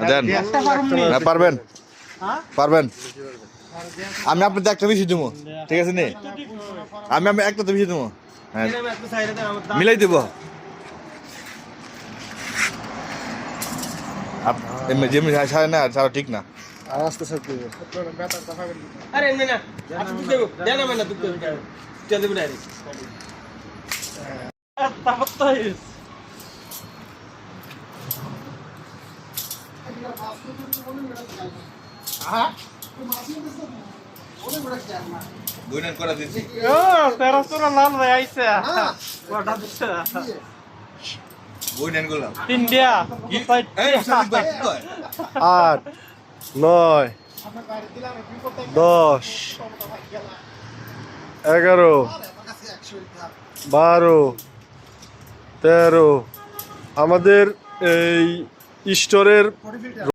দেন পারবেন পারবেন আমি আপনার একটা বেশি দেবো ঠিক আছে নি আমি একটা তো বেশি দেবো হ্যাঁ মিলাই দেব যেমনি সাড়ে না সারা ঠিক না আওয়াজটা সব কি আরে এমনি না আপনি তুই দেবো দেন না মানে তুই দেবো ডাইরেক্ট তারপর তো বইনান করা দিছি ও তেরা তোরা লাল ভাই আইছে ওটা দিছে বইনান করলাম ইন্ডিয়া এই সাদিক ভাই কি কয় 8 9 10 11 12 13 আমাদের এই স্টোরের